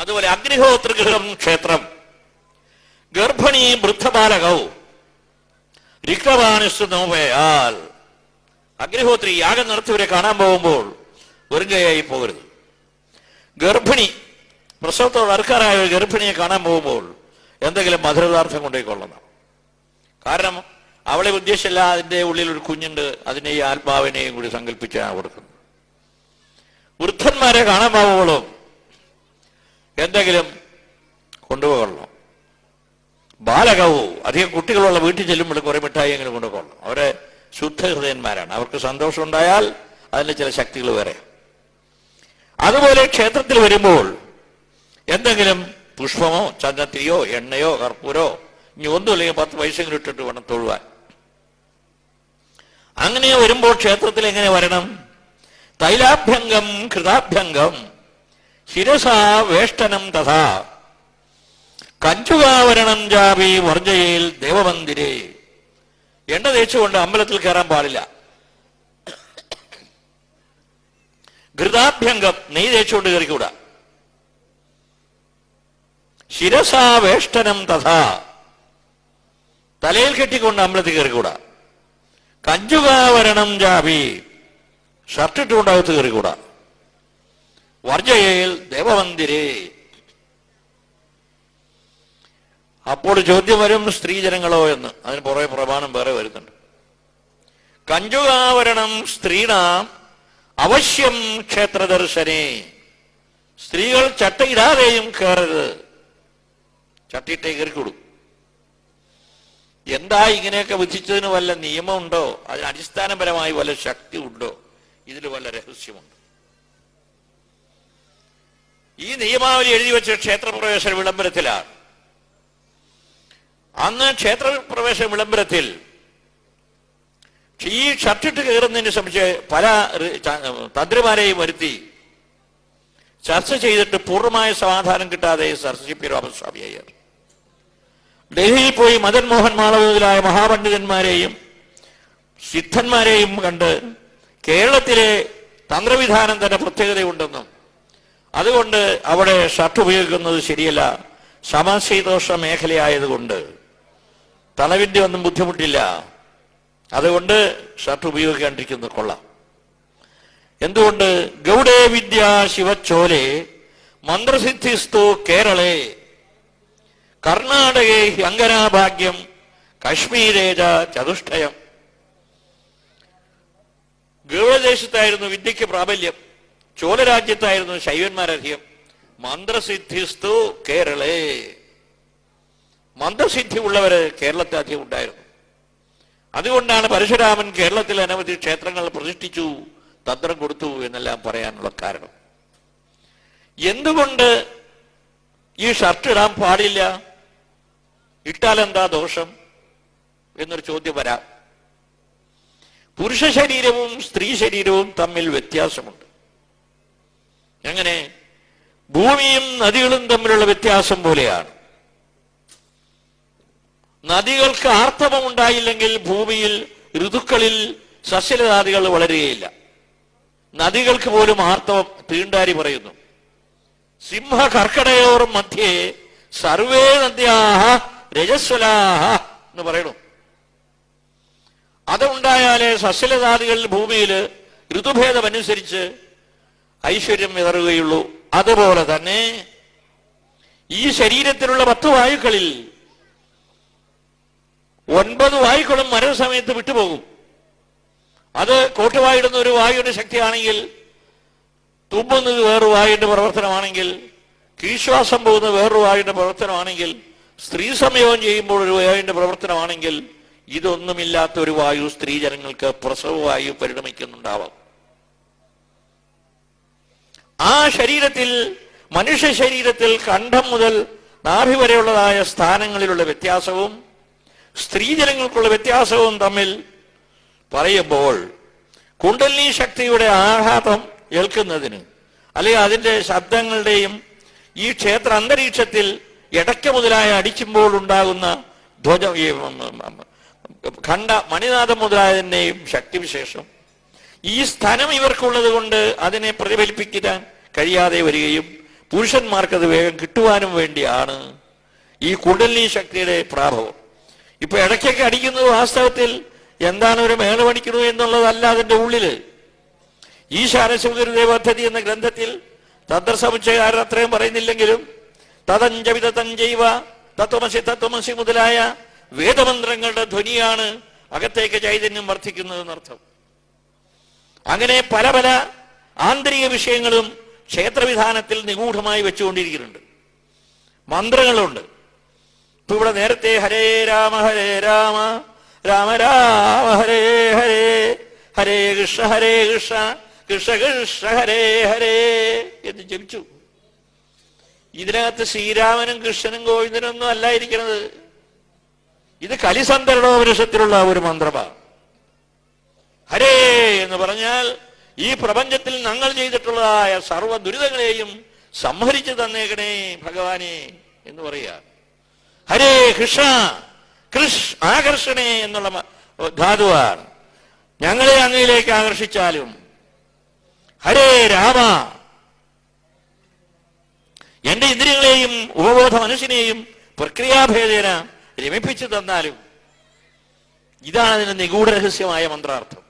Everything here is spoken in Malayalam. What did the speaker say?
അതുപോലെ അഗ്നിഹോത്രഗൃഹം ക്ഷേത്രം ഗർഭിണി വൃദ്ധബാലകൗ രിക്തവാനിസ്തു നോവയാൽ. അഗ്നിഹോത്രി യാഗം നടത്തിയവരെ കാണാൻ പോകുമ്പോൾ വെറുങ്കയായി പോകരുത്. ഗർഭിണി, പ്രസവത്തോട് അടുക്കാറായ ഒരു ഗർഭിണിയെ കാണാൻ പോകുമ്പോൾ എന്തെങ്കിലും മധുരപദാർത്ഥം കൊണ്ടുപോയിക്കൊള്ളണം. കാരണം അവളെ ഉദ്ദേശിച്ചല്ല, അതിൻ്റെ ഉള്ളിൽ ഒരു കുഞ്ഞുണ്ട്, അതിനെ ഈ ആത്മാവിനെയും കൂടി സങ്കല്പിച്ചാണ് കൊടുക്കുന്നത്. വൃദ്ധന്മാരെ കാണാൻ പോകുമ്പോഴും എന്തെങ്കിലും കൊണ്ടുപോകണം. ബാലകവും അധികം കുട്ടികളുള്ള വീട്ടിൽ ചെല്ലുമ്പോൾ കുറെ മിഠായിയെങ്കിലും കൊണ്ടുപോകണം. അവരെ ശുദ്ധഹൃദയന്മാരാണ്. അവർക്ക് സന്തോഷം ഉണ്ടായാൽ അതിൻ്റെ ചില ശക്തികൾ വേറെ. അതുപോലെ ക്ഷേത്രത്തിൽ വരുമ്പോൾ എന്തെങ്കിലും പുഷ്പമോ ചന്ദനത്തിരിയോ എണ്ണയോ കർപ്പൂരോ ഇനി ഒന്നുമില്ലെങ്കിൽ 10 പൈസയെങ്കിലും ഇട്ടിട്ട് വേണം തൊഴുവാൻ. അങ്ങനെ വരുമ്പോൾ ക്ഷേത്രത്തിൽ എങ്ങനെ വരണം? തൈലാഭ്യംഗം കൃതാഭ്യംഗം ശിരസാ വേഷ്ടനം തഥാ കഞ്ചുകാവരണം ജാപി വർജയിൽ ദേവമന്ദിരേ. എണ്ണ തേച്ചുകൊണ്ട് അമ്പലത്തിൽ കയറാൻ പാടില്ല. ഘൃതാഭ്യംഗം നെയ് തേച്ചുകൊണ്ട് കയറിക്കൂടാ. ശിരസാ വേഷ്ടനം തഥാ തലയിൽ കെട്ടിക്കൊണ്ട് അമ്പലത്തിൽ കയറിക്കൂടാ. കഞ്ചുകാവരണം ജാപി ഷർട്ടിട്ടുകൊണ്ട് അകത്ത് കയറിക്കൂടാ. വർജയിൽ ദേവമന്ദിരേ. അപ്പോൾ ചോദ്യം വരും, സ്ത്രീജനങ്ങളോ എന്ന്. അതിന് പുറകെ പ്രമാണം വേറെ വരുന്നുണ്ട്. കഞ്ചുകാവരണം സ്ത്രീണാം അവശ്യം ക്ഷേത്രദർശനേ. സ്ത്രീകൾ ചട്ടയിടാതെയും കയറരുത്. ചട്ടിയിട്ടേ കയറിക്കൂടൂ. എന്താ ഇങ്ങനെയൊക്കെ വിധിച്ചതിന് വല്ല നിയമമുണ്ടോ? അതിന് അടിസ്ഥാനപരമായി വല്ല ശക്തി ഉണ്ടോ? ഇതിൽ വല്ല രഹസ്യമുണ്ടോ? ഈ നിയമാവലി എഴുതി വെച്ച ക്ഷേത്രപ്രവേശന വിളംബരത്തിലാണ്. അന്ന് ക്ഷേത്രപ്രവേശന വിളംബരത്തിൽ ഈ ഷർട്ടിട്ട് കയറുന്നതിനെ സംബന്ധിച്ച് പല തന്ത്രിമാരെയും വരുത്തി ചർച്ച ചെയ്തിട്ട് പൂർണ്ണമായ സമാധാനം കിട്ടാതെ സർ പി രാമസ്വാമി അയ്യർ ഡൽഹിയിൽ പോയി മദൻ മോഹൻ മാളവ്യ മുതലായ മഹാപണ്ഡിതന്മാരെയും സിദ്ധന്മാരെയും കണ്ട് കേരളത്തിലെ തന്ത്രവിധാനം തന്നെ പ്രത്യേകതയുണ്ടെന്നും അതുകൊണ്ട് അവിടെ ഷർട്ട് ഉപയോഗിക്കുന്നത് ശരിയല്ല, സമശീതോഷ മേഖലയായതുകൊണ്ട് തണവിന്റെ ഒന്നും ബുദ്ധിമുട്ടില്ല, അതുകൊണ്ട് ഷർട്ട് ഉപയോഗിക്കാണ്ടിരിക്കുന്നത് കൊള്ളാം. എന്തുകൊണ്ട്? ഗൗഡേ വിദ്യ ശിവച്ചോലെ മന്ത്രസിദ്ധിസ്തു കേരളേ കർണാടകേ അങ്കനാഭാഗ്യം കശ്മീരേജ ചതുഷ്ടയം. ഗൗഡദേശത്തായിരുന്നു വിദ്യക്ക് പ്രാബല്യം, ചോലരാജ്യത്തായിരുന്നു ശൈവന്മാരധികം. മന്ത്രസിദ്ധിസ്തു കേരളേ, മന്ത്രസിദ്ധി ഉള്ളവര് കേരളത്തിൽ അധികം ഉണ്ടായിരുന്നു. അതുകൊണ്ടാണ് പരശുരാമൻ കേരളത്തിൽ അനവധി ക്ഷേത്രങ്ങൾ പ്രതിഷ്ഠിച്ചു, തന്ത്രം കൊടുത്തു എന്നെല്ലാം പറയാനുള്ള കാരണം. എന്തുകൊണ്ട് ഈ ഷർട്ട് ഇടാൻ പാടില്ല? ഇട്ടാലെന്താ ദോഷം എന്നൊരു ചോദ്യം വരാം. പുരുഷ ശരീരവും സ്ത്രീ ശരീരവും തമ്മിൽ വ്യത്യാസമുണ്ട്. എങ്ങനെ? ഭൂമിയും നദികളും തമ്മിലുള്ള വ്യത്യാസം പോലെയാണ്. നദികൾക്ക് ആർത്തവം ഉണ്ടായില്ലെങ്കിൽ ഭൂമിയിൽ ഋതുക്കളിൽ സസ്യലതാദികൾ വളരുകയില്ല. നദികൾക്ക് പോലും ആർത്തവം തീണ്ടാരി പറയുന്നു. സിംഹ കർക്കടയോർ മധ്യേ സർവേ നദ്യാഹ രജസ്വലാഹ എന്ന് പറയണു. അതുണ്ടായാലേ സസ്യലതാദികൾ ഭൂമിയിൽ ഋതുഭേദമനുസരിച്ച് ഐശ്വര്യം വിതറുകയുള്ളൂ. അതുപോലെ തന്നെ ഈ ശരീരത്തിലുള്ള 10 വായുക്കളിൽ 9 വായുക്കളും മരണസമയത്ത് വിട്ടുപോകും. അത് കോട്ടുവായിടുന്ന ഒരു വായുവിന്റെ ശക്തിയാണെങ്കിൽ, തുമ്മുന്നത് വേറൊരു വായുവിന്റെ പ്രവർത്തനമാണെങ്കിൽ, കീശ്വാസം പോകുന്ന വേറൊരു വായുവിന്റെ പ്രവർത്തനമാണെങ്കിൽ, സ്ത്രീ സംയോഗം ചെയ്യുമ്പോൾ ഒരു വായുവിന്റെ പ്രവർത്തനമാണെങ്കിൽ, ഇതൊന്നുമില്ലാത്ത ഒരു വായു സ്ത്രീജനങ്ങൾക്ക് പ്രസവവായു പരിണമിക്കുന്നുണ്ടാവാം. ആ ശരീരത്തിൽ, മനുഷ്യ ശരീരത്തിൽ കണ്ഠം മുതൽ നാഭി വരെയുള്ളതായ സ്ഥാനങ്ങളിലുള്ള വ്യത്യാസവും സ്ത്രീജനങ്ങൾക്കുള്ള വ്യത്യാസവും തമ്മിൽ പറയുമ്പോൾ കുണ്ടലിനി ശക്തിയുടെ ആഘാതം ഏൽക്കുന്നതിന്, അല്ലെങ്കിൽ അതിന്റെ ശബ്ദങ്ങളുടെയും ഈ ക്ഷേത്ര അന്തരീക്ഷത്തിൽ ഇടയ്ക്ക മുതലായ അടിക്കുമ്പോൾ ഉണ്ടാകുന്ന ധ്വജ ഖണ്ഡ മണിനാഥം മുതലായതിൻ്റെയും ശക്തിവിശേഷം, ഈ സ്ഥലം ഇവർക്കുള്ളത് കൊണ്ട് അതിനെ പ്രതിഫലിപ്പിക്കാൻ കഴിയാതെ വരികയും പുരുഷന്മാർക്കത് വേഗം കിട്ടുവാനും വേണ്ടിയാണ് ഈ കുണ്ടലിനി ശക്തിയുടെ പ്രാഭവം. ഇപ്പൊ ഇടയ്ക്കൊക്കെ അടിക്കുന്നത് വാസ്തവത്തിൽ എന്താണ് ഒരു മേളമടിക്കുന്നു എന്നുള്ളതല്ല അതിന്റെ ഉള്ളില്. ഈ ശാരശിവഗുരുദേവ പദ്ധതി എന്ന ഗ്രന്ഥത്തിൽ തദ്രസമുച്ചയകാരൻ അത്രയും പറയുന്നില്ലെങ്കിലും തതഞ്ചവിതഞ്ചൈവ തത്വമസി തത്വമസി മുതലായ വേദമന്ത്രങ്ങളുടെ ധ്വനിയാണ് അകത്തേക്ക് ചൈതന്യം വർദ്ധിക്കുന്നതെന്നർത്ഥം. അങ്ങനെ പല പല ആന്തരിക വിഷയങ്ങളും ക്ഷേത്രവിധാനത്തിൽ നിഗൂഢമായി വെച്ചുകൊണ്ടിരിക്കുന്നുണ്ട്. മന്ത്രങ്ങളുണ്ട്. ഇപ്പൊ ഇവിടെ നേരത്തെ ഹരേ രാമ രാമ രാമ ഹരേ ഹരേ, ഹരേ കൃഷ്ണ കൃഷ്ണ കൃഷ്ണ ഹരേ ഹരേ എന്ന് ജപിച്ചു. ഇതിനകത്ത് ശ്രീരാമനും കൃഷ്ണനും ഗോവിന്ദനും ഒന്നും അല്ലായിരിക്കണത്. ഇത് കലിസന്ധരണോപനിഷത്തിലുള്ള ഒരു മന്ത്രമാണ്. ഹരേ എന്ന് പറഞ്ഞാൽ ഈ പ്രപഞ്ചത്തിൽ ഞങ്ങൾ ചെയ്തിട്ടുള്ളതായ സർവ്വ ദുരിതങ്ങളെയും സംഹരിച്ചു തന്നേക്കണേ ഭഗവാനെ എന്ന് പറയുക. ഹരേ കൃഷ്ണ ആകർഷണേ എന്നുള്ള ധാതുവാണ്. ഞങ്ങളെ അങ്ങയിലേക്ക് ആകർഷിച്ചാലും. ഹരേ രാമ, എന്റെ ഇന്ദ്രിയങ്ങളെയും ഉപബോധ മനുഷ്യനെയും പ്രക്രിയാഭേദേന രമിപ്പിച്ചു തന്നാലും. ഇതാണ് അതിന്റെ നിഗൂഢ രഹസ്യമായ മന്ത്രാർത്ഥം.